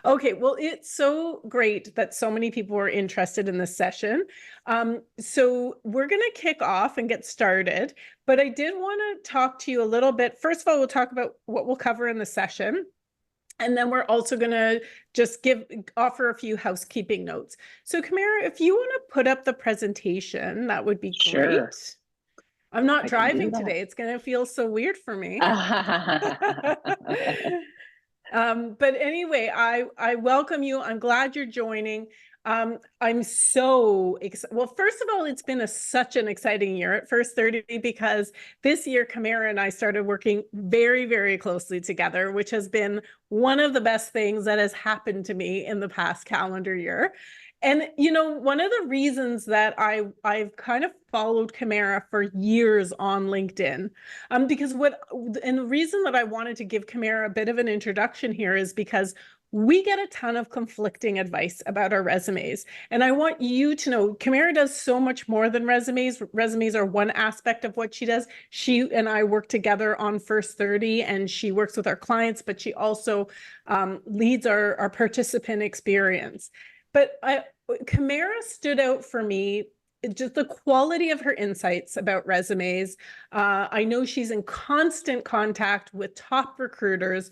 Okay, well, it's so great that so many people were interested in this session. So we're going to kick off and get started, but I did want to talk to you a little bit. First of all, we'll talk about what we'll cover in the session. And then we're also going to just offer a few housekeeping notes. So Kamara, if you want to put up the presentation, that would be Sure. great. I'm not I can do driving that. today. It's going to feel so weird for me. But anyway, I welcome you. I'm glad you're joining. I'm so excited. Well, first of all, it's been such an exciting year at First 30 because this year, Kamara and I started working very, very closely together, which has been one of the best things that has happened to me in the past calendar year. And, you know, one of the reasons that I've kind of followed Kamara for years on LinkedIn, because and the reason that I wanted to give Kamara a bit of an introduction here is because we get a ton of conflicting advice about our resumes. And I want you to know, Kamara does so much more than resumes. Resumes are one aspect of what she does. She and I work together on First 30 and she works with our clients, but she also leads our participant experience. But Kamara stood out for me, just the quality of her insights about resumes. I know she's in constant contact with top recruiters,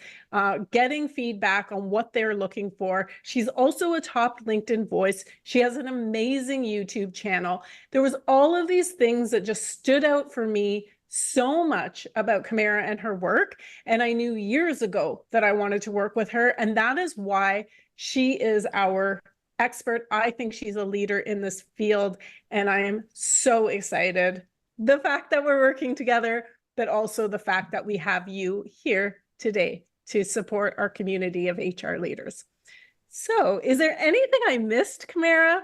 getting feedback on what they're looking for. She's also a top LinkedIn voice. She has an amazing YouTube channel. There was all of these things that just stood out for me so much about Kamara and her work. And I knew years ago that I wanted to work with her. And that is why she is our expert. I think she's a leader in this field, and I am so excited. The fact that we're working together, but also the fact that we have you here today to support our community of HR leaders. So, is there anything I missed, Kamara?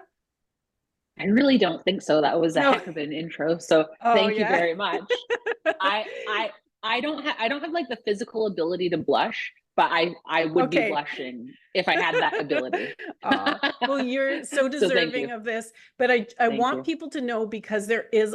I really don't think so. That was a heck of an intro. So thank you very much. I don't have like the physical ability to blush, but I would be blushing if I had that ability. Well, you're so deserving of this, but I want people to know, because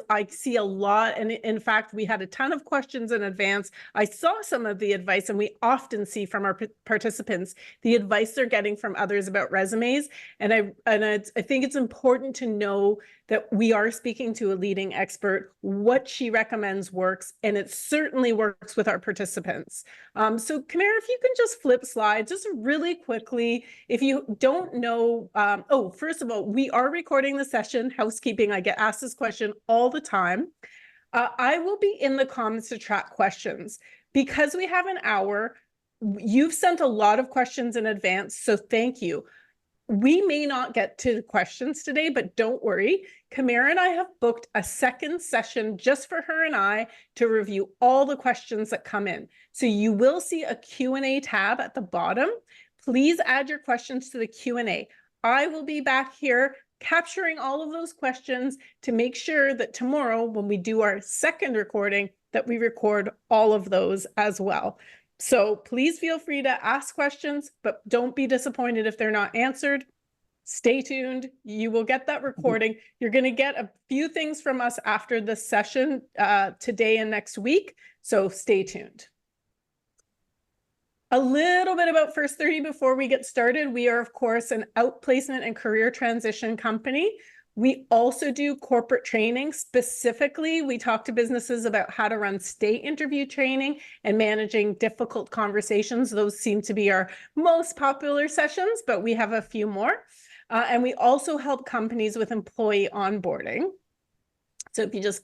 I see a lot. And in fact, we had a ton of questions in advance. I saw some of the advice, and we often see from our participants the advice they're getting from others about resumes. And I think it's important to know that we are speaking to a leading expert. What she recommends works, and it certainly works with our participants. So Kamara, if you can just flip slides just really quickly. If you don't know, first of all, we are recording the session. Housekeeping, I get asked this question all the time. I will be in the comments to track questions. Because we have an hour, you've sent a lot of questions in advance, so thank you. We may not get to the questions today, but don't worry. Kamara and I have booked a second session just for her and I to review all the questions that come in. So you will see a Q&A tab at the bottom. Please add your questions to the Q&A. I will be back here capturing all of those questions to make sure that tomorrow, when we do our second recording, that we record all of those as well. So please feel free to ask questions, but don't be disappointed if they're not answered. Stay tuned. You will get that recording. You're going to get a few things from us after this session today and next week. So stay tuned. A little bit about First 30 before we get started. We are, of course, an outplacement and career transition company. We also do corporate training. Specifically, we talk to businesses about how to run state interview training and managing difficult conversations. Those seem to be our most popular sessions, but we have a few more. And we also help companies with employee onboarding. So if you just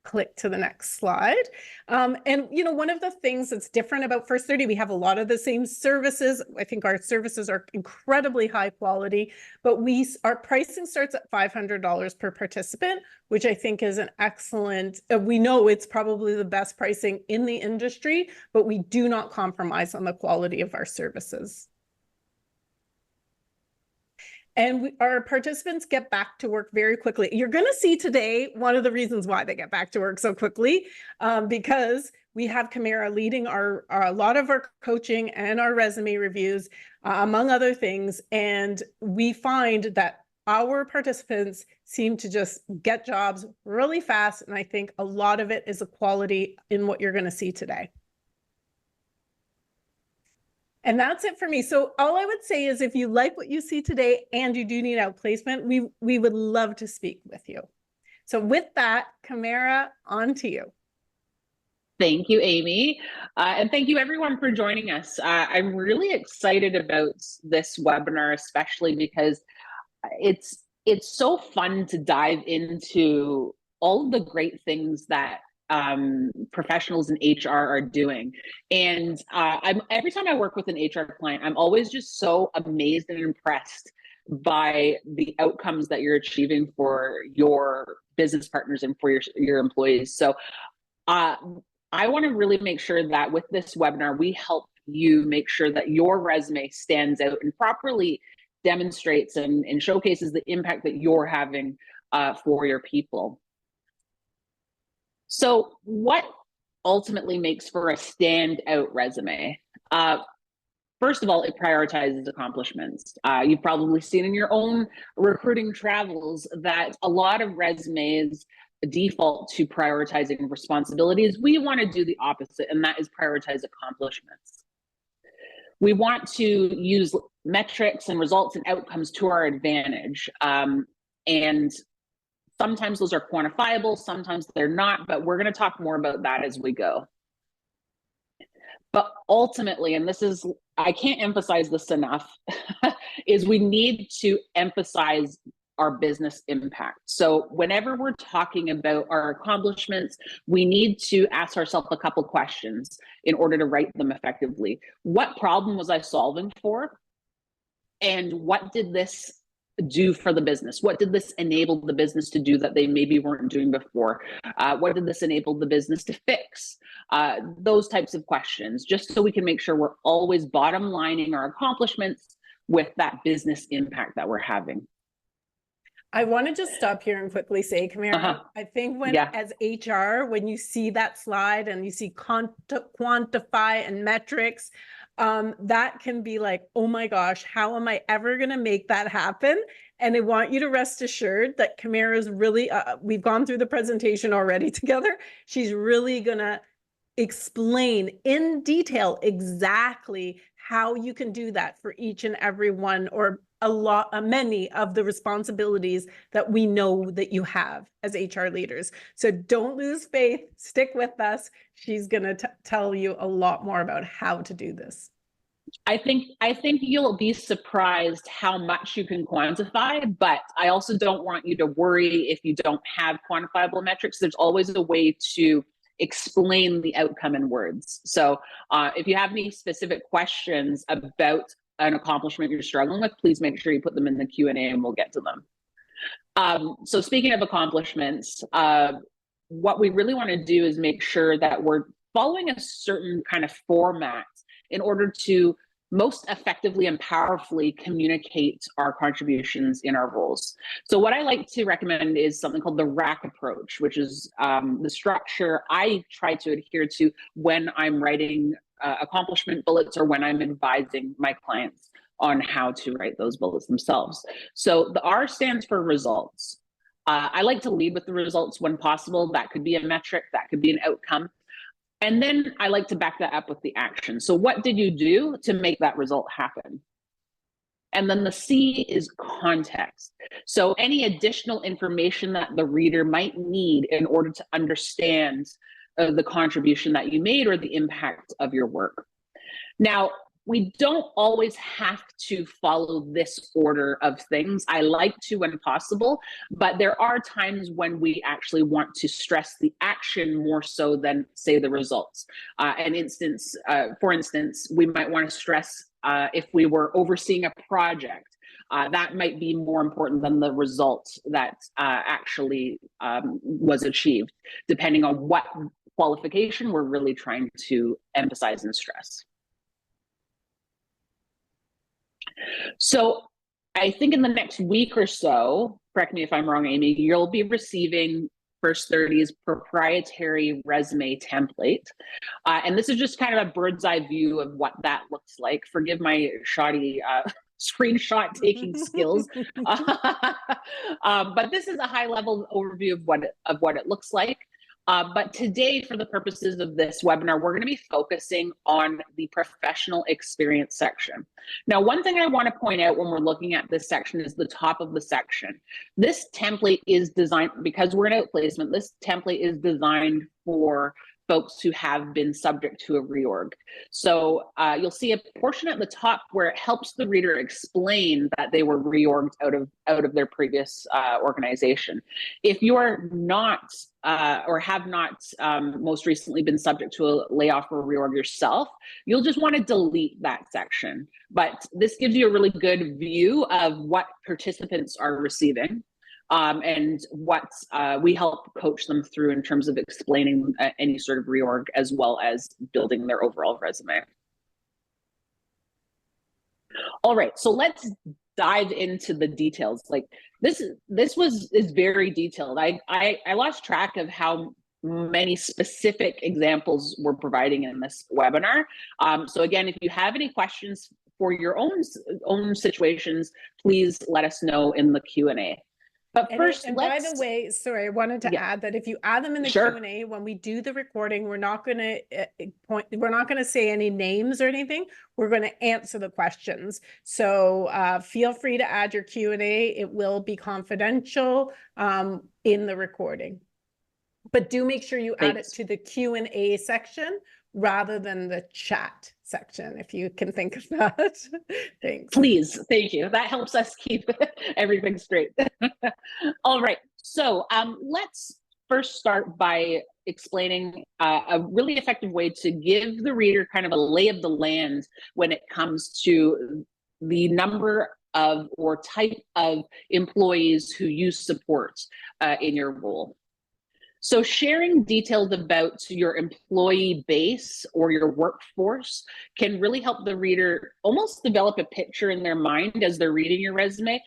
click to the next slide. And, you know, one of the things that's different about First 30, we have a lot of the same services. I think our services are incredibly high quality, but our pricing starts at $500 per participant, which I think is an excellent, we know it's probably the best pricing in the industry, but we do not compromise on the quality of our services. And our participants get back to work very quickly. You're going to see today one of the reasons why they get back to work so quickly, because we have Kamara leading a lot of our coaching and our resume reviews, among other things. And we find that our participants seem to just get jobs really fast. And I think a lot of it is a quality in what you're going to see today. And that's it for me. So all I would say is if you like what you see today and you do need outplacement, we would love to speak with you. So with that, Kamara, on to you. Thank you, Amy. And thank you everyone for joining us. I'm really excited about this webinar, especially because it's so fun to dive into all of the great things that professionals in HR are doing. And every time I work with an HR client, I'm always just so amazed and impressed by the outcomes that you're achieving for your business partners and for your employees. So I want to really make sure that with this webinar, we help you make sure that your resume stands out and properly demonstrates and showcases the impact that you're having for your people. So what ultimately makes for a standout resume? First of all, it prioritizes accomplishments. You've probably seen in your own recruiting travels that a lot of resumes default to prioritizing responsibilities. We want to do the opposite, and that is prioritize accomplishments. We want to use metrics and results and outcomes to our advantage. And sometimes those are quantifiable, sometimes they're not, but we're going to talk more about that as we go. But ultimately, and this is, I can't emphasize this enough, is we need to emphasize our business impact. So whenever we're talking about our accomplishments, we need to ask ourselves a couple questions in order to write them effectively. What problem was I solving for? And what did this do for the business? What did this enable the business to do that they maybe weren't doing before? What did this enable the business to fix? Those types of questions, just so we can make sure we're always bottom lining our accomplishments with that business impact that we're having. I want to just stop here and quickly say, Kamara, I think as HR, when you see that slide and you see quantify and metrics, that can be like, oh my gosh, how am I ever going to make that happen? And I want you to rest assured that Kamara's really, we've gone through the presentation already together. She's really going to explain in detail exactly how you can do that for each and every one, or many of the responsibilities that we know that you have as HR leaders. So don't lose faith, stick with us. She's going to tell you a lot more about how to do this. I think you'll be surprised how much you can quantify, but I also don't want you to worry if you don't have quantifiable metrics. There's always a way to explain the outcome in words. So if you have any specific questions about an accomplishment you're struggling with, please make sure you put them in the Q&A and we'll get to them. So speaking of accomplishments, what we really want to do is make sure that we're following a certain kind of format in order to most effectively and powerfully communicate our contributions in our roles. So what I like to recommend is something called the RAC approach, which is the structure I try to adhere to when I'm writing accomplishment bullets or when I'm advising my clients on how to write those bullets themselves. So the R stands for results. I like to lead with the results when possible. That could be a metric, that could be an outcome. And then I like to back that up with the action. So what did you do to make that result happen? And then the C is context. So any additional information that the reader might need in order to understand the contribution that you made or the impact of your work. Now, we don't always have to follow this order of things. I like to when possible, but there are times when we actually want to stress the action more so than, say, the results. For instance, we might want to stress if we were overseeing a project, that might be more important than the result that actually was achieved, depending on what qualification we're really trying to emphasize and stress. So I think in the next week or so, correct me if I'm wrong, Amy, you'll be receiving First 30's proprietary resume template. And this is just kind of a bird's eye view of what that looks like. Forgive my shoddy screenshot taking skills. But this is a high level overview of what it looks like. But today, for the purposes of this webinar, we're going to be focusing on the professional experience section. Now, one thing I want to point out when we're looking at this section is the top of the section. This template is designed, because we're in outplacement, this template is designed for folks who have been subject to a reorg. So you'll see a portion at the top where it helps the reader explain that they were reorged out of their previous organization. If you are not or have not most recently been subject to a layoff or reorg yourself, you'll just want to delete that section. But this gives you a really good view of what participants are receiving. And what we help coach them through in terms of explaining any sort of reorg, as well as building their overall resume. All right, so let's dive into the details. Like this is very detailed. I lost track of how many specific examples we're providing in this webinar. So again, if you have any questions for your own situations, please let us know in the Q&A. But first, by the way, sorry, I wanted to add that if you add them in the Q&A, when we do the recording, we're not going to say any names or anything. We're going to answer the questions. So feel free to add your Q&A. It will be confidential in the recording. But do make sure you add it to the Q&A section rather than the chat section, if you can think of that. Thanks. Please, thank you. That helps us keep everything straight. All right, so let's first start by explaining a really effective way to give the reader kind of a lay of the land when it comes to the number of or type of employees who use support in your role. So sharing details about your employee base or your workforce can really help the reader almost develop a picture in their mind as they're reading your resume,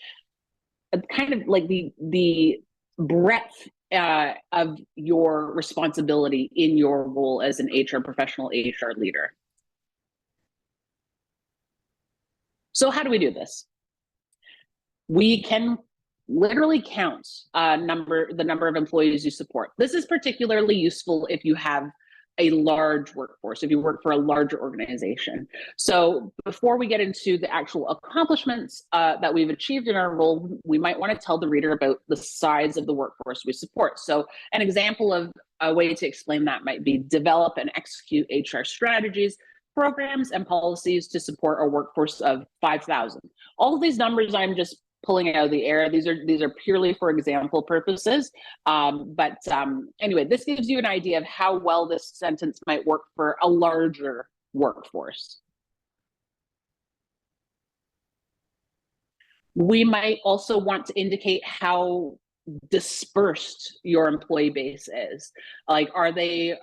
kind of like the breadth of your responsibility in your role as an HR professional, HR leader. So how do we do this? We can literally count the number of employees you support. This is particularly useful if you have a large workforce, if you work for a larger organization. So before we get into the actual accomplishments that we've achieved in our role, we might want to tell the reader about the size of the workforce we support. So an example of a way to explain that might be develop and execute HR strategies, programs, and policies to support a workforce of 5,000. All of these numbers I'm just pulling out of the air. These are purely for example purposes. Anyway, this gives you an idea of how well this sentence might work for a larger workforce. We might also want to indicate how dispersed your employee base is. Like, are they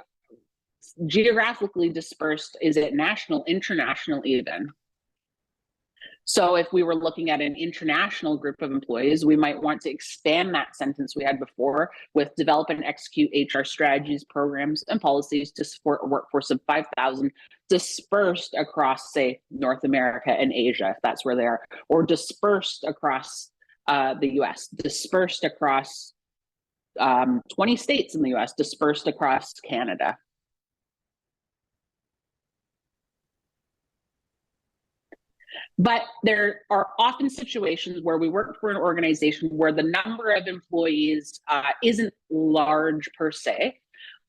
geographically dispersed? Is it national, international even? So if we were looking at an international group of employees, we might want to expand that sentence we had before with develop and execute HR strategies, programs, and policies to support a workforce of 5,000 dispersed across, say, North America and Asia, if that's where they are, or dispersed across the US, dispersed across 20 states in the US, dispersed across Canada. But there are often situations where we work for an organization where the number of employees isn't large per se,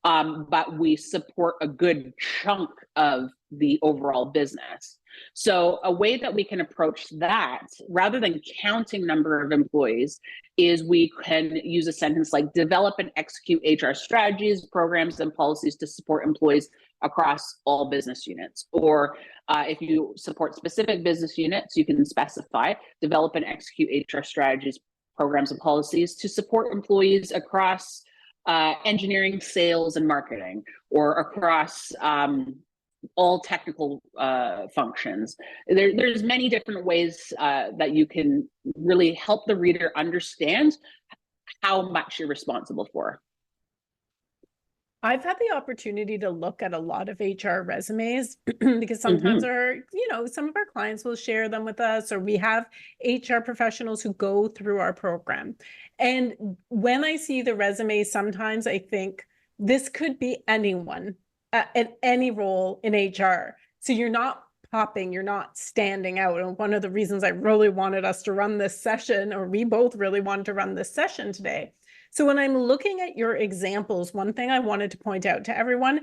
but we support a good chunk of the overall business. So a way that we can approach that, rather than counting number of employees, is we can use a sentence like develop and execute HR strategies, programs, and policies to support employees across all business units. Or if you support specific business units, you can specify develop and execute HR strategies, programs, and policies to support employees across engineering, sales, and marketing, or across all technical functions. There's many different ways that you can really help the reader understand how much you're responsible for. I've had the opportunity to look at a lot of HR resumes because sometimes some of our clients will share them with us, or we have HR professionals who go through our program. And when I see the resume, sometimes I think, this could be anyone at any role in HR. So you're not popping, you're not standing out. And one of the reasons I really wanted us to run this session, or we both really wanted to run this session today. So when I'm looking at your examples, one thing I wanted to point out to everyone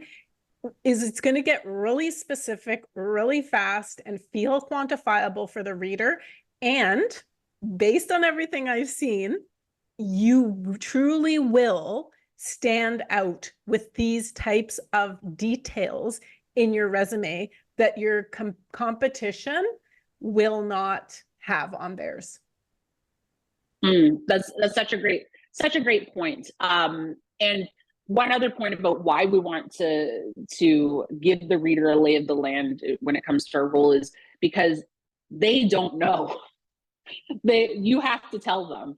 is it's going to get really specific, really fast, and feel quantifiable for the reader. And based on everything I've seen, you truly will stand out with these types of details in your resume that your competition will not have on theirs. That's such a great point. And one other point about why we want to give the reader a lay of the land when it comes to our role is because they don't know. You have to tell them.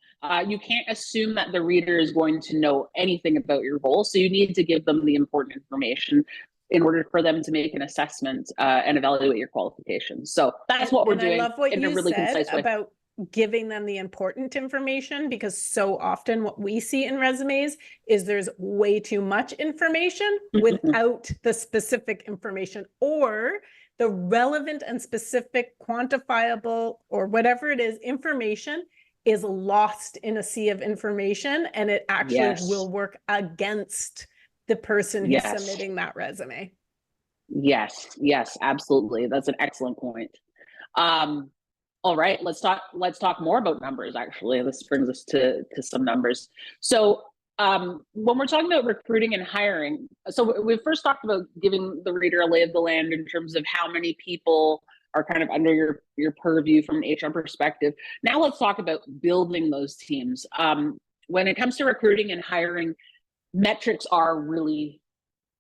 You can't assume that the reader is going to know anything about your role, so you need to give them the important information in order for them to make an assessment and evaluate your qualifications. So that's what we're doing in a really concise way. About giving them the important information, because so often what we see in resumes is there's way too much information without the specific information, or the relevant and specific quantifiable or whatever it is information is lost in a sea of information, and it actually will work against the person who's submitting that resume. Yes, absolutely. That's an excellent point. All right, let's talk more about numbers. Actually, this brings us to some numbers. So when we're talking about recruiting and hiring, so we first talked about giving the reader a lay of the land in terms of how many people are kind of under your purview from an HR perspective. Now let's talk about building those teams. When it comes to recruiting and hiring, metrics are really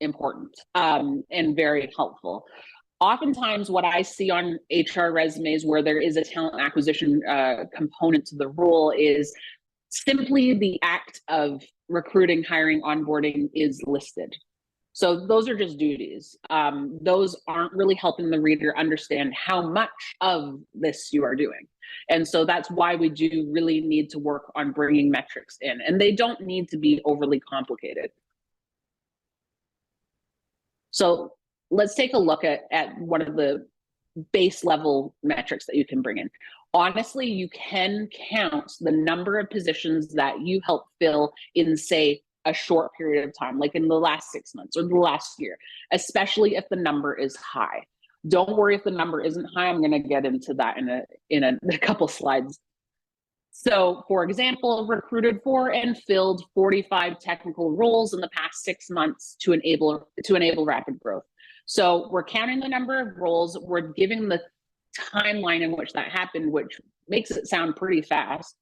important and very helpful. Oftentimes what I see on HR resumes where there is a talent acquisition component to the role is simply the act of recruiting, hiring, onboarding is listed. So those are just duties. Those aren't really helping the reader understand how much of this you are doing. And so that's why we do really need to work on bringing metrics in, and they don't need to be overly complicated. So let's take a look at one of the base level metrics that you can bring in. Honestly, you can count the number of positions that you help fill in, say, a short period of time, like in the last 6 months or the last year, especially if the number is high. Don't worry if the number isn't high. I'm going to get into that in a couple slides. So, for example, recruited for and filled 45 technical roles in the past 6 months to enable rapid growth. So we're counting the number of roles, we're giving the timeline in which that happened, which makes it sound pretty fast.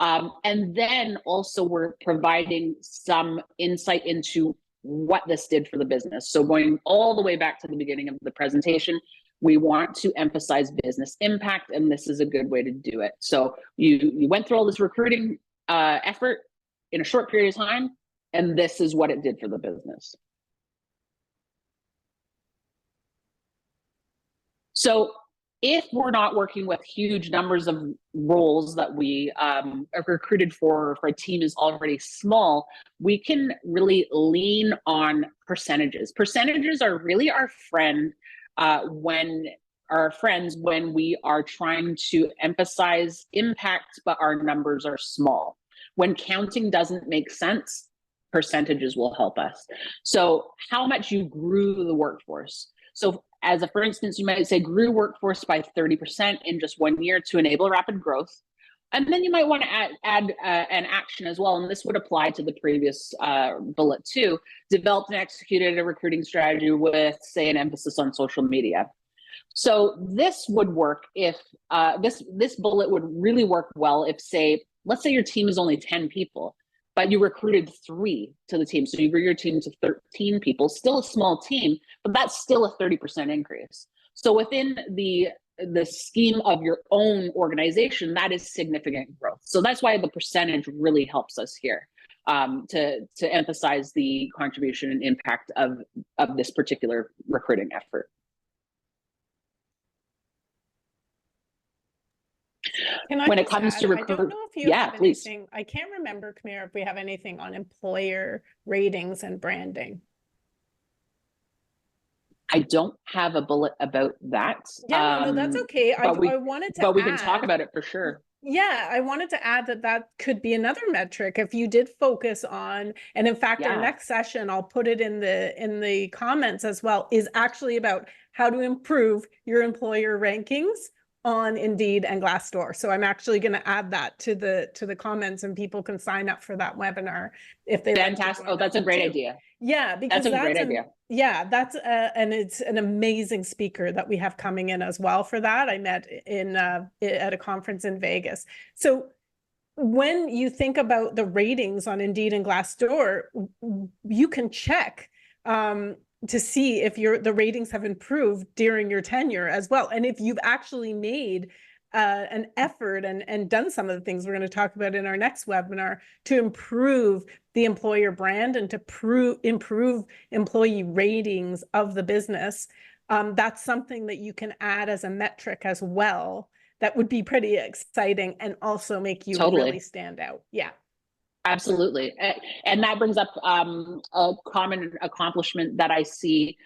And then also we're providing some insight into what this did for the business. So going all the way back to the beginning of the presentation, we want to emphasize business impact, and this is a good way to do it. So you went through all this recruiting effort in a short period of time, and this is what it did for the business. So if we're not working with huge numbers of roles that we are recruited for a team is already small, we can really lean on percentages. Percentages are really our friend when we are trying to emphasize impact, but our numbers are small. When counting doesn't make sense, percentages will help us. So how much you grew the workforce. So for instance, you might say grew workforce by 30% in just 1 year to enable rapid growth. And then you might want to add an action as well. And this would apply to the previous bullet too. Developed and executed a recruiting strategy with, say, an emphasis on social media. So this would work if this bullet would really work well if, say, let's say your team is only 10 people, but you recruited 3 to the team. So you grew your team to 13 people, still a small team, but that's still a 30% increase. So within the scheme of your own organization, that is significant growth. So that's why the percentage really helps us here to emphasize the contribution and impact of this particular recruiting effort. Can I when it just comes add, to I don't recruit. know if you Yeah, have please. anything, I can't remember, Kamara, if we have anything on employer ratings and branding. I don't have a bullet about that. Yeah, no, that's okay. But I wanted to we can talk add, about it for sure. yeah, I wanted to add that that could be another metric if you did focus on, and in fact, our next session, I'll put it in the comments as well, is actually about how to improve your employer rankings on Indeed and Glassdoor. So I'm actually going to add that to the comments, and people can sign up for that webinar if they Fantastic. Oh, that's a great idea. Yeah, because that's a great idea. Yeah, that's and it's an amazing speaker that we have coming in as well for that. I met in at a conference in Vegas. So when you think about the ratings on Indeed and Glassdoor, you can check to see if the ratings have improved during your tenure as well, and if you've actually made an effort and done some of the things we're going to talk about in our next webinar to improve the employer brand and to improve employee ratings of the business. That's something that you can add as a metric as well. That would be pretty exciting and also make you really stand out. Yeah. Absolutely. And that brings up a common accomplishment that I see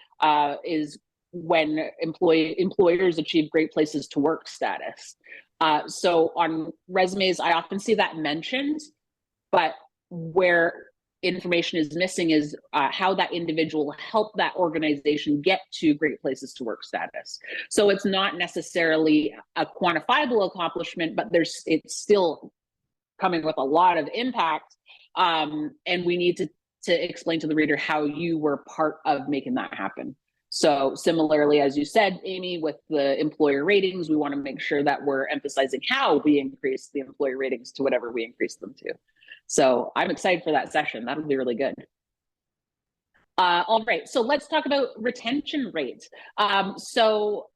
is when employers achieve great places to work status. So on resumes, I often see that mentioned, but where information is missing is how that individual helped that organization get to great places to work status. So it's not necessarily a quantifiable accomplishment, but it's still coming with a lot of impact. And we need to explain to the reader how you were part of making that happen. So similarly, as you said, Amy, with the employer ratings, we want to make sure that we're emphasizing how we increase the employer ratings to whatever we increase them to. So I'm excited for that session. That'll be really good. All right, so let's talk about retention rates. So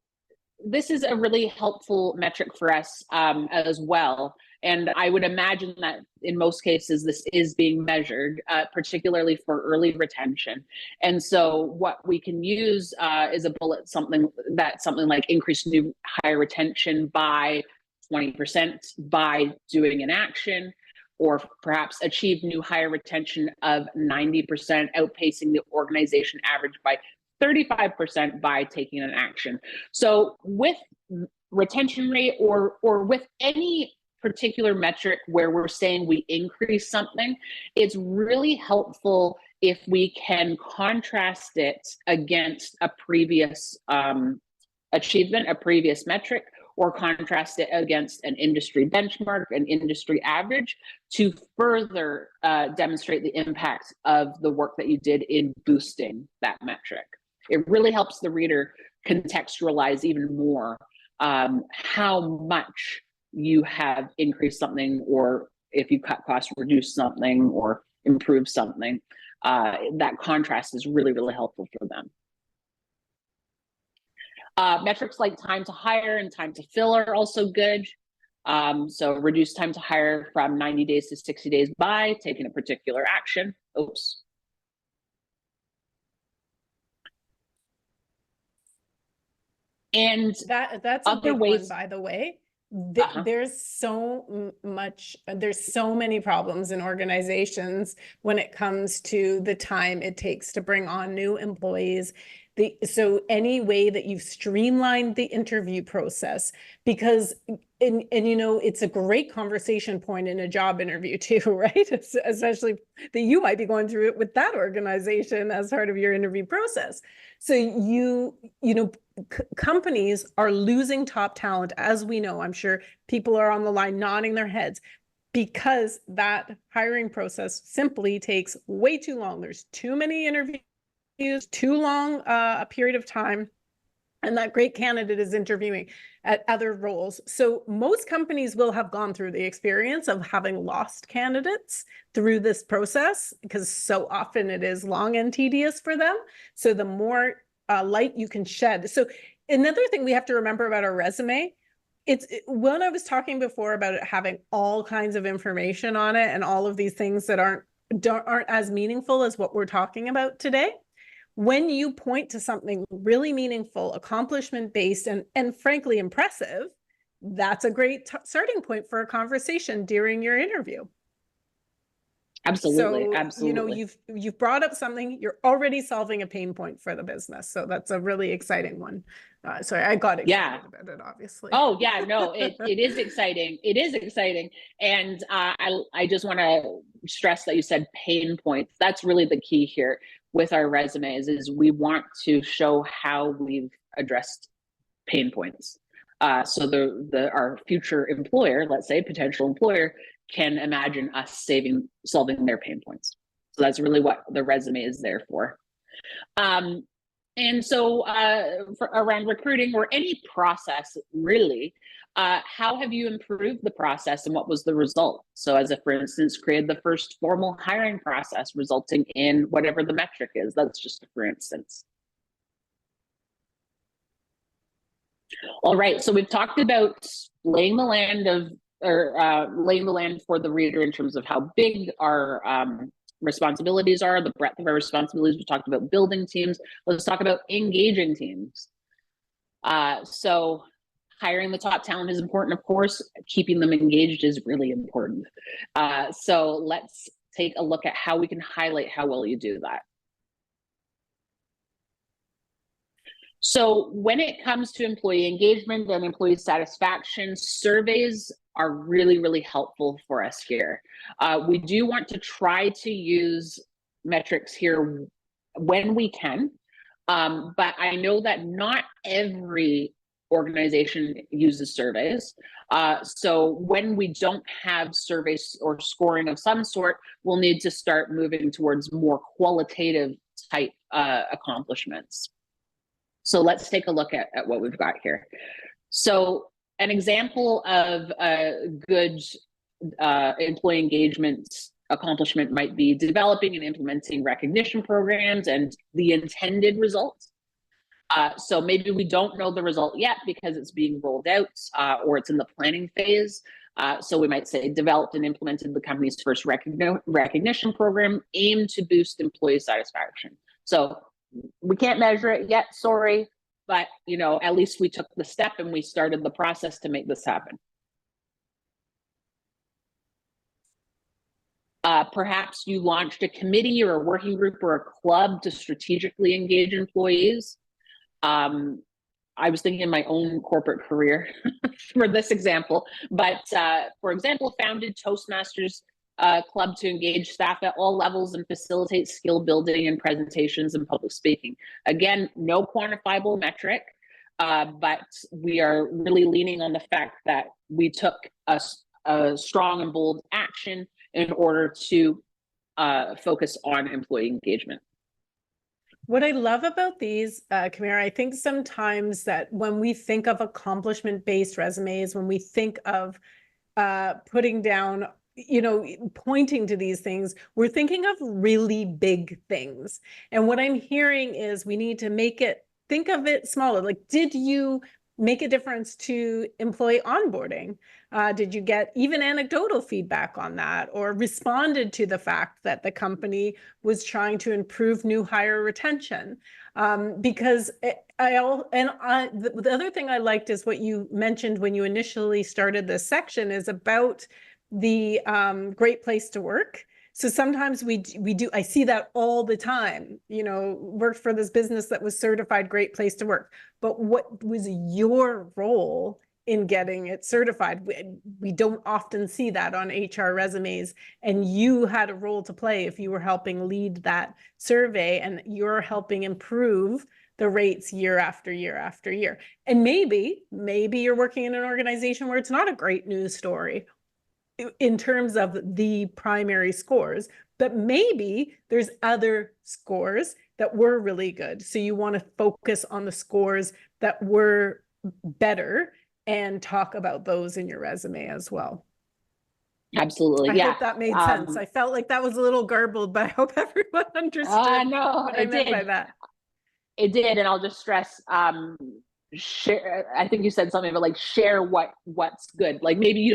this is a really helpful metric for us as well. And I would imagine that in most cases, this is being measured, particularly for early retention. And so what we can use is a bullet, something like increase new hire retention by 20% by doing an action, or perhaps achieve new hire retention of 90%, outpacing the organization average by 35% by taking an action. So with retention rate or with any particular metric where we're saying we increase something, it's really helpful if we can contrast it against a previous achievement, a previous metric, or contrast it against an industry benchmark, an industry average, to further demonstrate the impact of the work that you did in boosting that metric. It really helps the reader contextualize even more how much you have increased something, or if you cut costs, reduce something, or improve something. That contrast is really, really helpful for them. Metrics like time to hire and time to fill are also good. So reduce time to hire from 90 days to 60 days by taking a particular action. Oops. And that's a big one, by the way. There's so many problems in organizations when it comes to the time it takes to bring on new employees. So any way that you've streamlined the interview process, because and you know, it's a great conversation point in a job interview too, right? Especially that you might be going through it with that organization as part of your interview process. So you know, companies are losing top talent, as we know. I'm sure people are on the line nodding their heads, because that hiring process simply takes way too long. There's too many interviews, too long a period of time, and that great candidate is interviewing at other roles. So most companies will have gone through the experience of having lost candidates through this process, because so often it is long and tedious for them. So the more light you can shed. So another thing we have to remember about our resume, when I was talking before about it having all kinds of information on it and all of these things that aren't as meaningful as what we're talking about today, when you point to something really meaningful, accomplishment based, and frankly impressive, that's a great starting point for a conversation during your interview. Absolutely. So, Absolutely. you've brought up something, you're already solving a pain point for the business. So that's a really exciting one. Sorry, I got excited about it, obviously. Oh yeah, no, it is exciting. It is exciting. And I just want to stress that you said pain points. That's really the key here with our resumes, is we want to show how we've addressed pain points. So our future employer, let's say potential employer, can imagine us solving their pain points. So that's really what the resume is there for. And so around recruiting or any process, really, how have you improved the process and what was the result? So as for instance, created the first formal hiring process resulting in whatever the metric is. That's just for instance. All right, so we've talked about laying the land for the reader in terms of how big our responsibilities are, the breadth of our responsibilities. We talked about building teams. Let's talk about engaging teams. So hiring the top talent is important, of course. Keeping them engaged is really important. So let's take a look at how we can highlight how well you do that. So when it comes to employee engagement and employee satisfaction, surveys are really, really helpful for us here. We do want to try to use metrics here when we can, but I know that not every organization uses surveys. So when we don't have surveys or scoring of some sort, we'll need to start moving towards more qualitative type accomplishments. So let's take a look at what we've got here. So an example of a good employee engagement accomplishment might be developing and implementing recognition programs and the intended results. So maybe we don't know the result yet because it's being rolled out or it's in the planning phase. So we might say developed and implemented the company's first recognition program aimed to boost employee satisfaction. So we can't measure it yet, sorry, but at least we took the step and we started the process to make this happen. Perhaps you launched a committee or a working group or a club to strategically engage employees. I was thinking in my own corporate career for this example, but for example, founded Toastmasters club to engage staff at all levels and facilitate skill building and presentations and public speaking. Again, no quantifiable metric, but we are really leaning on the fact that we took a strong and bold action in order to focus on employee engagement. What I love about these, Kamara, I think sometimes that when we think of accomplishment-based resumes, when we think of putting down, pointing to these things, we're thinking of really big things. And what I'm hearing is we need to think of it smaller. Like, did you make a difference to employee onboarding? Did you get even anecdotal feedback on that, or responded to the fact that the company was trying to improve new hire retention? Because the other thing I liked is what you mentioned when you initially started this section is about the great place to work. So sometimes we do, I see that all the time, worked for this business that was certified great place to work. But what was your role in getting it certified? We don't often see that on HR resumes, and you had a role to play if you were helping lead that survey, and you're helping improve the rates year after year after year. And maybe you're working in an organization where it's not a great news story in terms of the primary scores, but maybe there's other scores that were really good. So you want to focus on the scores that were better and talk about those in your resume as well. Absolutely. I hope that made sense. I felt like that was a little garbled, but I hope everyone understood what I meant by that. It did. And I'll just stress, share. I think you said something about like share what's good. Like maybe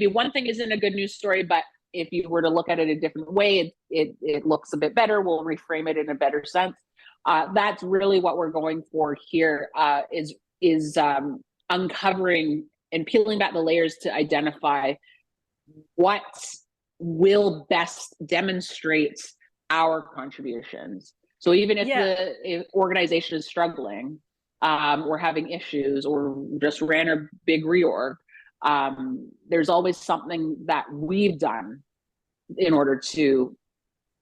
one thing isn't a good news story, but if you were to look at it a different way, it looks a bit better. We'll reframe it in a better sense. That's really what we're going for here, is uncovering and peeling back the layers to identify what will best demonstrate our contributions. So even if the organization is struggling, or having issues, or just ran a big reorg, there's always something that we've done in order to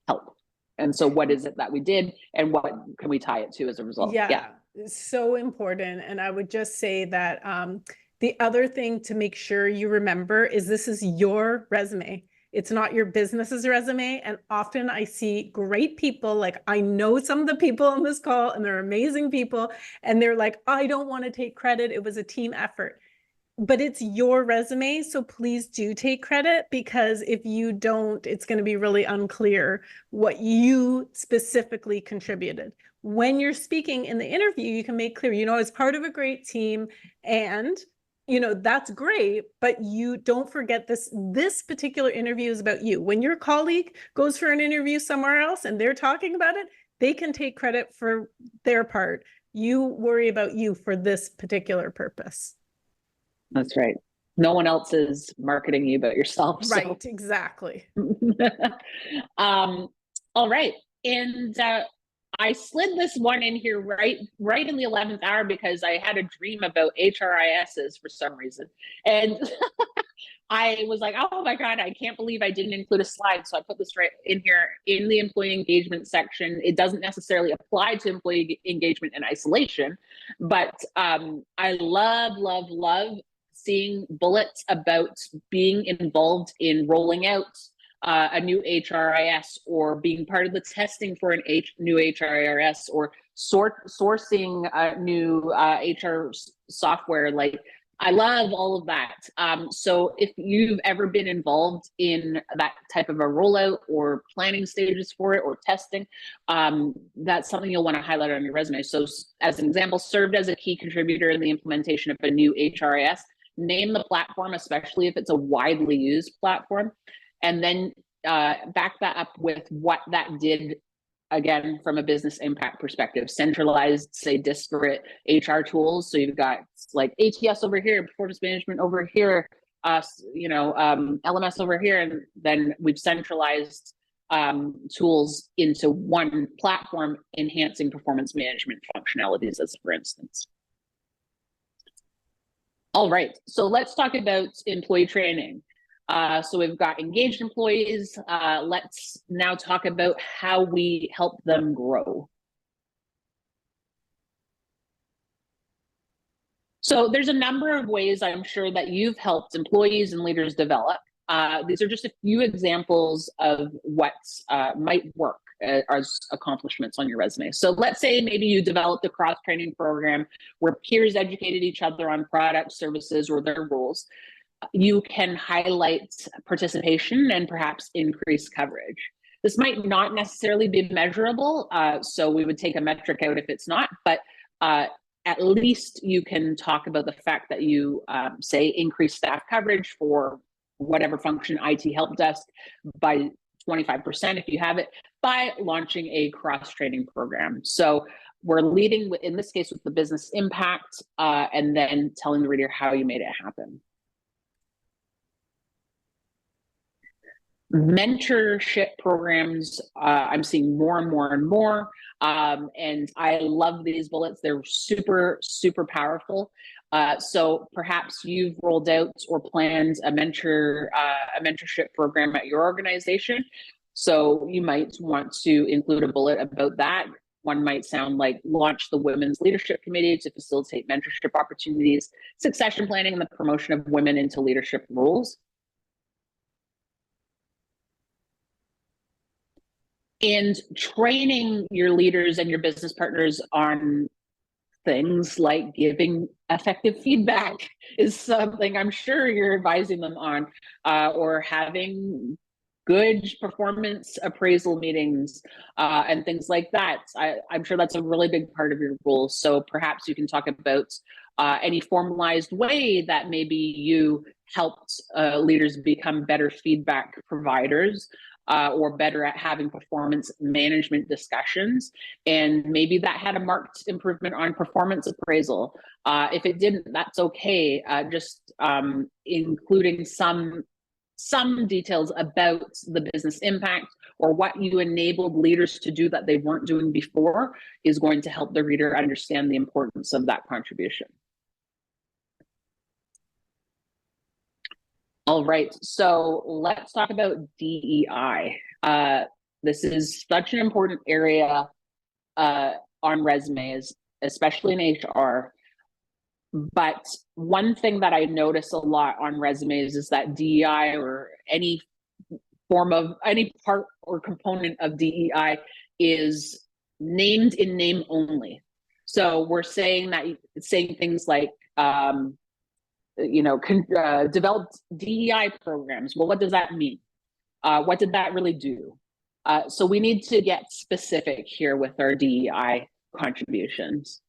help. And so what is it that we did, and what can we tie it to as a result? Yeah. So important. And I would just say that the other thing to make sure you remember is this is your resume. It's not your business's resume. And often I see great people, like I know some of the people on this call, and they're amazing people, and they're like, I don't want to take credit. It was a team effort. But it's your resume, so please do take credit, because if you don't, it's going to be really unclear what you specifically contributed. When you're speaking in the interview, you can make clear, I was part of a great team, and that's great, but you don't forget this particular interview is about you. When your colleague goes for an interview somewhere else and they're talking about it, they can take credit for their part. You worry about you for this particular purpose. That's right. No one else is marketing you but yourself. Right, so. Exactly. All right. And I slid this one in here right in the 11th hour, because I had a dream about HRISs for some reason. And I was like, oh my God, I can't believe I didn't include a slide. So I put this right in here in the employee engagement section. It doesn't necessarily apply to employee engagement in isolation, but I love seeing bullets about being involved in rolling out a new HRIS, or being part of the testing for a new HRIS, or sourcing a new HR software. Like, I love all of that. So if you've ever been involved in that type of a rollout, or planning stages for it, or testing, that's something you'll want to highlight on your resume. So as an example, served as a key contributor in the implementation of a new HRIS. Name the platform, especially if it's a widely used platform, and then back that up with what that did, again, from a business impact perspective. Centralized, say, disparate HR tools. So you've got like ATS over here, performance management over here, LMS over here, and then we've centralized tools into one platform, enhancing performance management functionalities, as for instance. All right, so let's talk about employee training. So we've got engaged employees. Let's now talk about how we help them grow. So there's a number of ways I'm sure that you've helped employees and leaders develop. These are just a few examples of what might work as accomplishments on your resume. So let's say maybe you developed a cross-training program where peers educated each other on products, services, or their roles. You can highlight participation and perhaps increase coverage. This might not necessarily be measurable, so we would take a metric out if it's not, but at least you can talk about the fact that you, say, increase staff coverage for whatever function, IT help desk, by 25% if you have it, by launching a cross-training program. So we're leading, in this case, with the business impact, and then telling the reader how you made it happen. Mentorship programs, I'm seeing more and more and more. And I love these bullets. They're super, super powerful. So perhaps you've rolled out or planned a mentorship program at your organization. So you might want to include a bullet about that. One might sound like launch the Women's Leadership Committee to facilitate mentorship opportunities, succession planning, and the promotion of women into leadership roles. And training your leaders and your business partners on things like giving effective feedback is something I'm sure you're advising them on, or having good performance appraisal meetings and things like that. I'm sure that's a really big part of your role. So perhaps you can talk about any formalized way that maybe you helped leaders become better feedback providers. or better at having performance management discussions. And maybe that had a marked improvement on performance appraisal. If it didn't, that's okay. Just including some details about the business impact or what you enabled leaders to do that they weren't doing before is going to help the reader understand the importance of that contribution. All right, so let's talk about DEI. This is such an important area on resumes, especially in HR. But one thing that I notice a lot on resumes is that DEI or any form of any part or component of DEI is named in name only. So we're saying things like, developed DEI programs. Well, what does that mean? What did that really do? So we need to get specific here with our DEI contributions.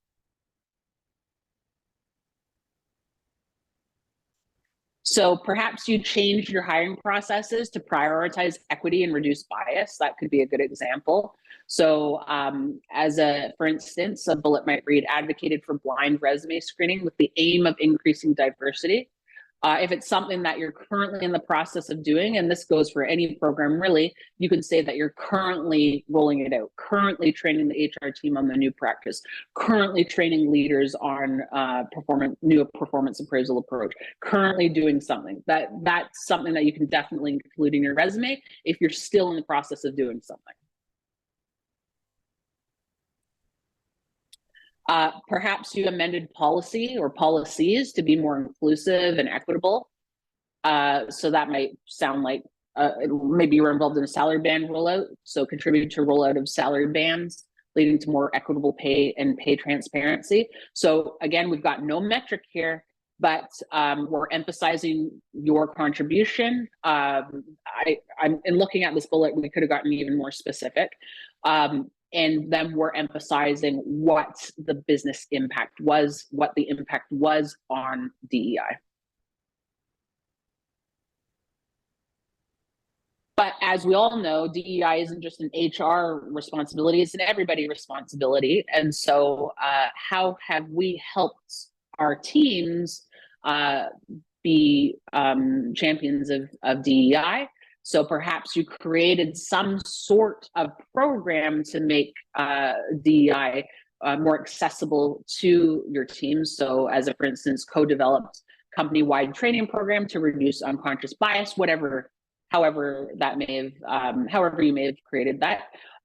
So perhaps you changed your hiring processes to prioritize equity and reduce bias. That could be a good example. So for instance, a bullet might read, advocated for blind resume screening with the aim of increasing diversity. If it's something that you're currently in the process of doing, and this goes for any program really, you can say that you're currently rolling it out, currently training the HR team on the new practice, currently training leaders on new performance appraisal approach, currently doing something. That's something that you can definitely include in your resume if you're still in the process of doing something. Perhaps you amended policy or policies to be more inclusive and equitable. So that might sound like maybe you were involved in a salary band rollout, so contributed to rollout of salary bands, leading to more equitable pay and pay transparency. So again, we've got no metric here, but we're emphasizing your contribution. I'm in looking at this bullet, we could have gotten even more specific. And then we're emphasizing what the business impact was, what the impact was on DEI. But as we all know, DEI isn't just an HR responsibility, it's an everybody responsibility. And so how have we helped our teams be champions of DEI? So perhaps you created some sort of program to make DEI more accessible to your team. So as a, for instance, co-developed company-wide training program to reduce unconscious bias, however you may have created that.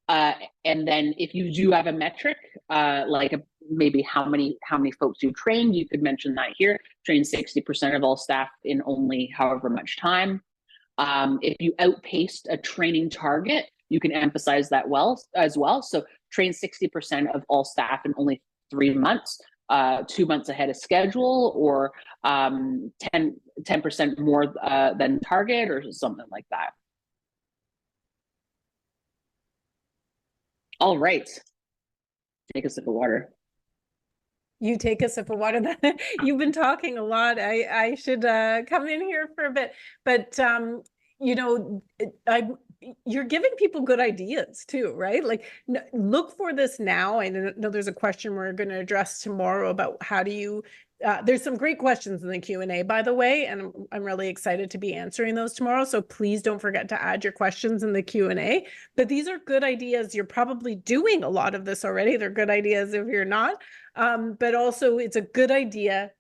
And then if you do have a metric, maybe how many folks you trained, you could mention that here. Train 60% of all staff in only however much time. If you outpaced a training target, you can emphasize that as well. So train 60% of all staff in only 3 months, 2 months ahead of schedule, or 10% more than target, or something like that. All right, take a sip of water. You take a sip of water. You've been talking a lot. I should come in here for a bit, but you're giving people good ideas too, right? Like, look for this now. I know there's a question we're going to address tomorrow about how do you. There's some great questions in the Q&A, by the way, and I'm really excited to be answering those tomorrow. So please don't forget to add your questions in the Q&A. But these are good ideas. You're probably doing a lot of this already. They're good ideas if you're not. But also, it's a good idea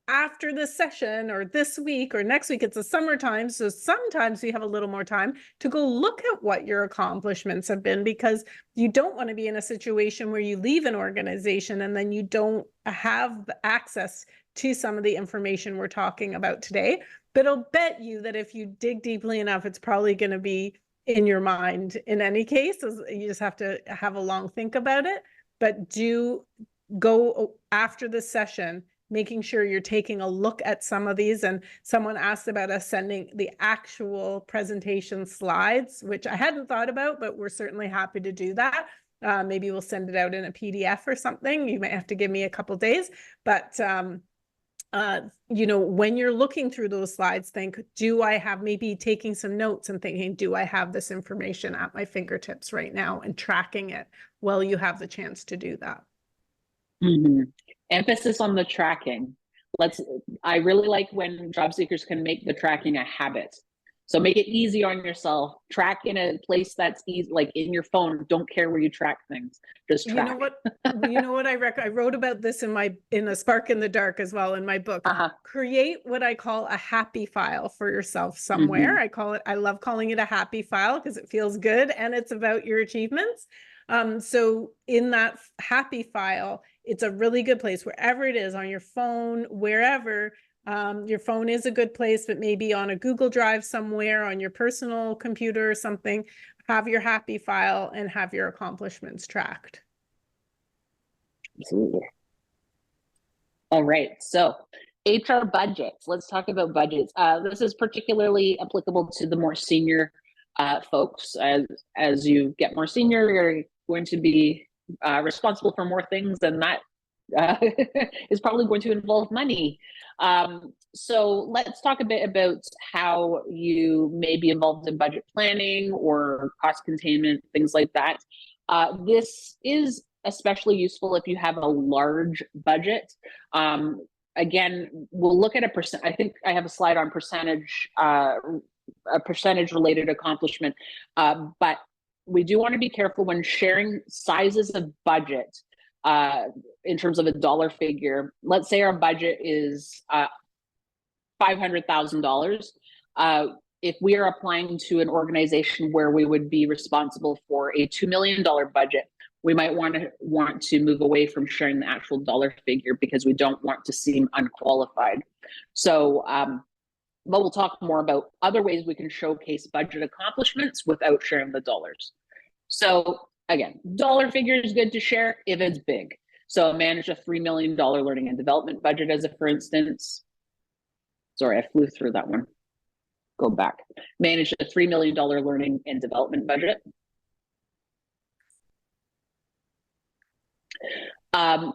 after this session or this week or next week. It's the summertime, so sometimes we have a little more time to go look at what your accomplishments have been, because you don't want to be in a situation where you leave an organization and then you don't have access to some of the information we're talking about today. But I'll bet you that if you dig deeply enough, it's probably going to be in your mind in any case. You just have to have a long think about it. But do go after this session making sure you're taking a look at some of these. And someone asked about us sending the actual presentation slides, which I hadn't thought about, but we're certainly happy to do that. Maybe we'll send it out in a PDF or something. You might have to give me a couple days, but when you're looking through those slides, think, do I have, maybe taking some notes and thinking, do I have this information at my fingertips right now, and tracking it while you have the chance to do that. Emphasis on the tracking. I really like when job seekers can make the tracking a habit. So make it easy on yourself. Track in a place that's easy, like in your phone. Don't care where you track things. Just track. You know what I wrote about this in a Spark in the Dark as well in my book. Create what I call a happy file for yourself somewhere. I love calling it a happy file because it feels good and it's about your achievements. So in that happy file, it's a really good place wherever it is, on your phone, wherever. Your phone is a good place, but maybe on a Google Drive somewhere, on your personal computer or something, have your happy file and have your accomplishments tracked. Absolutely. All right. So HR budgets. Let's talk about budgets. This is particularly applicable to the more senior folks. As you get more senior, you're going to be responsible for more things, and that is probably going to involve money. So let's talk a bit about how you may be involved in budget planning or cost containment, things like that. This is especially useful if you have a large budget. Again, we'll look at a percent. I think I have a slide on percentage, a percentage related accomplishment, but we do want to be careful when sharing sizes of budget in terms of a dollar figure. Let's say our budget is $500,000. If we are applying to an organization where we would be responsible for a $2 million budget, we might want to move away from sharing the actual dollar figure because we don't want to seem unqualified. So, but we'll talk more about other ways we can showcase budget accomplishments without sharing the dollars. So again, dollar figure is good to share if it's big. So manage a $3 million learning and development budget as a, for instance. Sorry, I flew through that one. Go back. Manage a $3 million learning and development budget.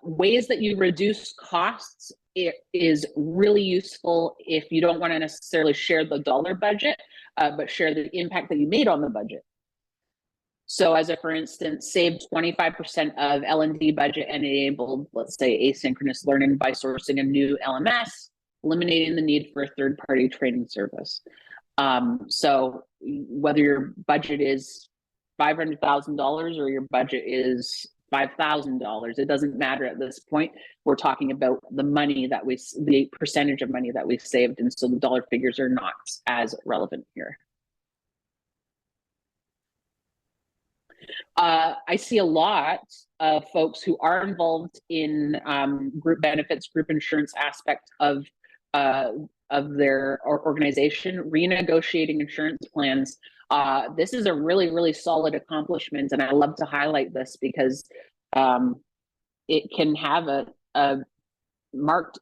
Ways that you reduce costs, it is really useful if you don't want to necessarily share the dollar budget, but share the impact that you made on the budget. So as a, for instance, saved 25% of L&D budget and enabled, let's say, asynchronous learning by sourcing a new LMS, eliminating the need for a third-party training service. So whether your budget is $500,000 or your budget is $5,000, it doesn't matter at this point. We're talking about the money that the percentage of money that we saved, and so the dollar figures are not as relevant here. I see a lot of folks who are involved in group benefits, group insurance aspect of their organization, renegotiating insurance plans. This is a really, really solid accomplishment, and I love to highlight this because it can have a marked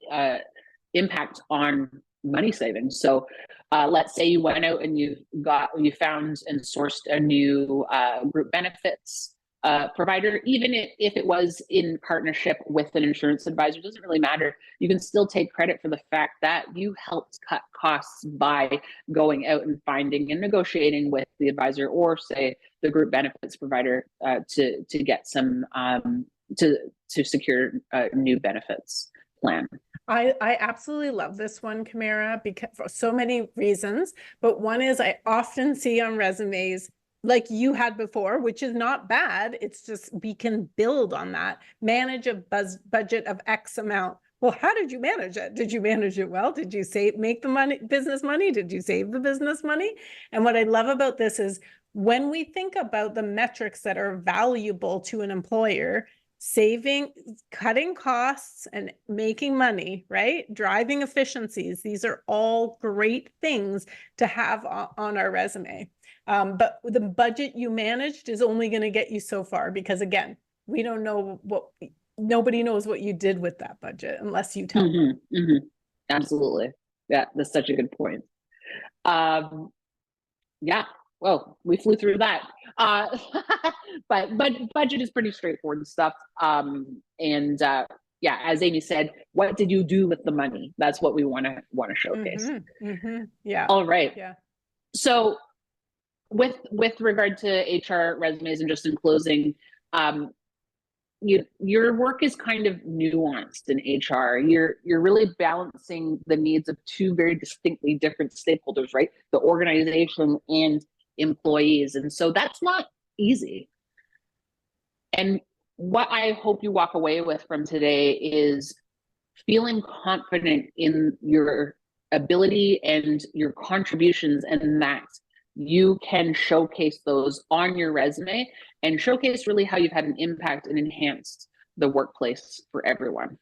impact on money savings. So let's say you went out and you found and sourced a new group benefits provider, even if it was in partnership with an insurance advisor, doesn't really matter. You can still take credit for the fact that you helped cut costs by going out and finding and negotiating with the advisor, or say the group benefits provider to get some to secure a new benefits plan. I absolutely love this one, Kamara, because for so many reasons. But one is, I often see on resumes, like you had before, which is not bad. It's just we can build on that. Manage a budget of X amount. Well, how did you manage it? Did you manage it well? Did you make the business money? Did you save the business money? And what I love about this is when we think about the metrics that are valuable to an employer, saving, cutting costs and making money, right? Driving efficiencies. These are all great things to have on our resume. But the budget you managed is only going to get you so far, because again, we don't know nobody knows what you did with that budget unless you tell them. Absolutely. Yeah, that's such a good point. Yeah. Well, we flew through that. But budget is pretty straightforward stuff. And yeah, as Amy said, what did you do with the money? That's what we want to showcase. Yeah. All right. Yeah. So with regard to HR resumes, and just in closing, your work is kind of nuanced in HR. You're really balancing the needs of two very distinctly different stakeholders, right? The organization and employees. And so that's not easy. And what I hope you walk away with from today is feeling confident in your ability and your contributions, and that you can showcase those on your resume and showcase really how you've had an impact and enhanced the workplace for everyone.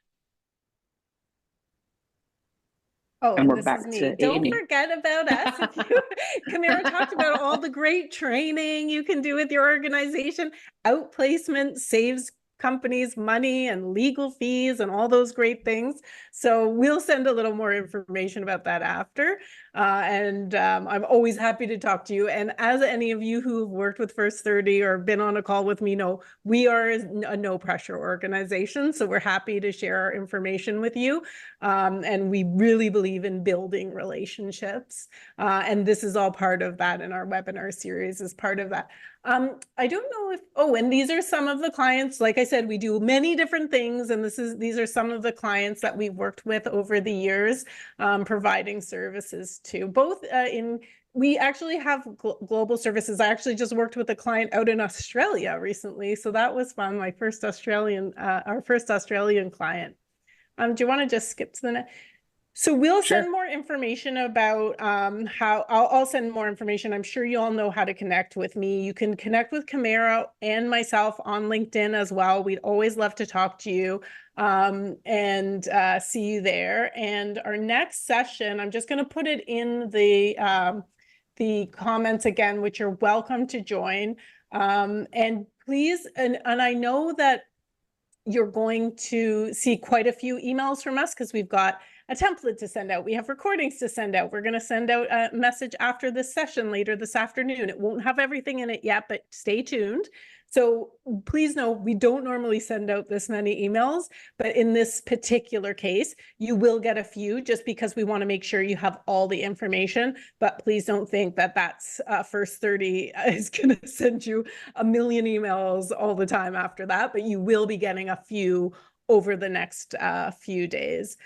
Oh, And and we're this is back me. to Don't Amy. forget about us. If you, Kamara talked about all the great training you can do with your organization. Outplacement saves companies money and legal fees and all those great things. So we'll send a little more information about that after. I'm always happy to talk to you. And as any of you who have worked with First 30 or been on a call with me know, we are a no pressure organization. So we're happy to share our information with you. And we really believe in building relationships. And this is all part of that, and our webinar series is part of that. I don't know if, and these are some of the clients. Like I said, we do many different things, and these are some of the clients that we've worked with over the years, providing services to, both we actually have global services. I actually just worked with a client out in Australia recently, so that was fun. Our first Australian client. Do you want to just skip to the next? So we'll send more information about how I'll send more information. I'm sure you all know how to connect with me. You can connect with Kamara and myself on LinkedIn as well. We'd always love to talk to you and see you there. And our next session, I'm just going to put it in the comments again, which you're welcome to join. And please, and I know that you're going to see quite a few emails from us because we've got a template to send out. We have recordings to send out. We're going to send out a message after this session later this afternoon. It won't have everything in it yet, but stay tuned. So please know we don't normally send out this many emails, but in this particular case, you will get a few just because we want to make sure you have all the information. But please don't think that that's First 30 is going to send you a million emails all the time after that, but you will be getting a few over the next few days.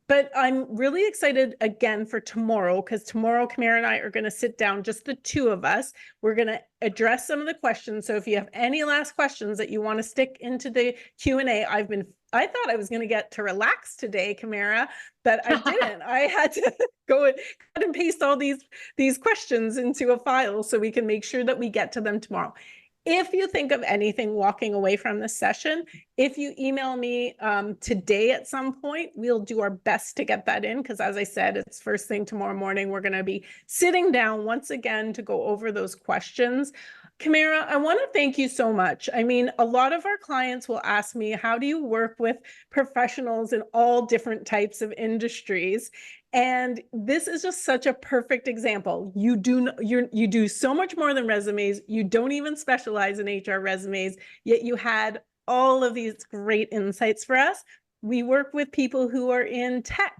But I'm really excited again for tomorrow, because tomorrow Kamara and I are going to sit down, just the two of us. We're going to address some of the questions. So if you have any last questions that you want to stick into the Q&A, I thought I was going to get to relax today, Kamara, but I didn't. I had to go and cut and paste all these questions into a file so we can make sure that we get to them tomorrow. If you think of anything walking away from this session, if you email me today at some point, we'll do our best to get that in, because as I said, it's first thing tomorrow morning. We're going to be sitting down once again to go over those questions. Kamara, I want to thank you so much. I mean, a lot of our clients will ask me, how do you work with professionals in all different types of industries? And this is just such a perfect example. You do so much more than resumes. You don't even specialize in HR resumes, yet you had all of these great insights for us. We work with people who are in tech,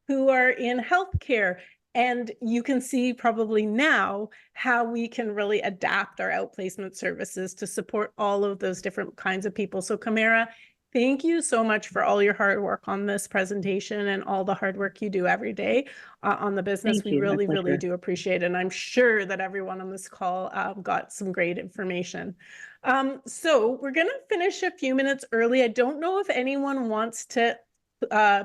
who are in healthcare, and you can see probably now how we can really adapt our outplacement services to support all of those different kinds of people. So Kamara, thank you so much for all your hard work on this presentation and all the hard work you do every day on the business. We really, really do appreciate it. And I'm sure that everyone on this call got some great information. So we're going to finish a few minutes early. I don't know if anyone wants to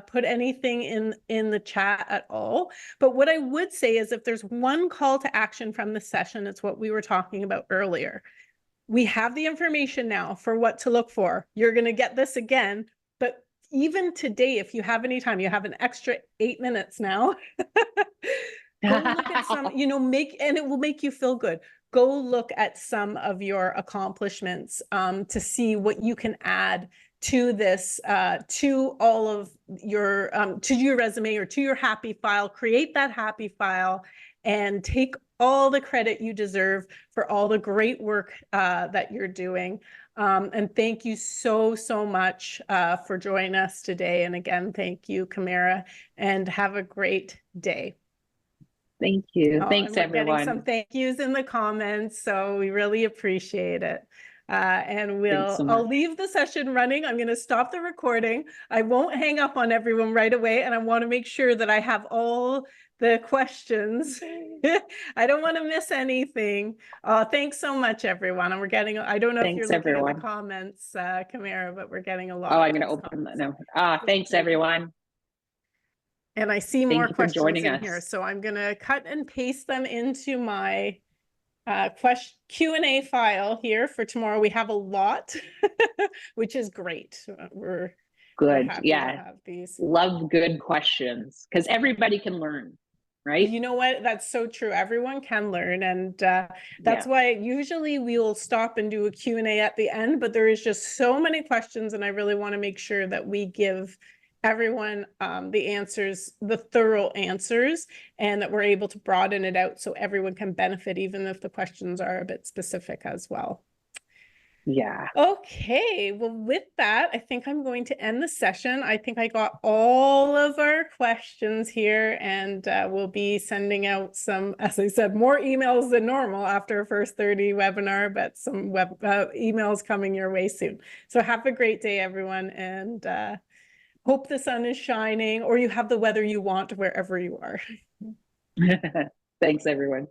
put anything in the chat at all. But what I would say is, if there's one call to action from the session, it's what we were talking about earlier. We have the information now for what to look for. You're going to get this again, but even today, if you have any time, you have an extra 8 minutes now. Go look at some, and it will make you feel good. Go look at some of your accomplishments to see what you can add to this, to all of your, to your resume or to your happy file. Create that happy file and take all the credit you deserve for all the great work that you're doing. And thank you so, so much for joining us today. And again, thank you, Kamara, and have a great day. Thank you. Thanks, and we're everyone. getting some thank yous in the comments, so we really appreciate it. And I'll leave the session running. I'm going to stop the recording. I won't hang up on everyone right away, and I want to make sure that I have all the questions. I don't want to miss anything. Thanks so much, everyone. And I don't know if you're looking at the comments, Kamara, but we're getting a lot. Oh, I'm going to open that now. Thanks, everyone. And I see more questions in here, so I'm going to cut and paste them into my Q&A file here for tomorrow. We have a lot, which is great. We're happy to have these. Love good questions, because everybody can learn, right? You know what? That's so true. Everyone can learn. And that's why usually we'll stop and do a Q&A at the end, but there is just so many questions, and I really want to make sure that we give everyone the answers, the thorough answers, and that we're able to broaden it out so everyone can benefit, even if the questions are a bit specific as well. Yeah. Okay. Well, with that, I think I'm going to end the session. I think I got all of our questions here, and we'll be sending out some, as I said, more emails than normal after our first 30 webinar, but some emails coming your way soon. So have a great day, everyone, and hope the sun is shining or you have the weather you want wherever you are. Thanks, everyone.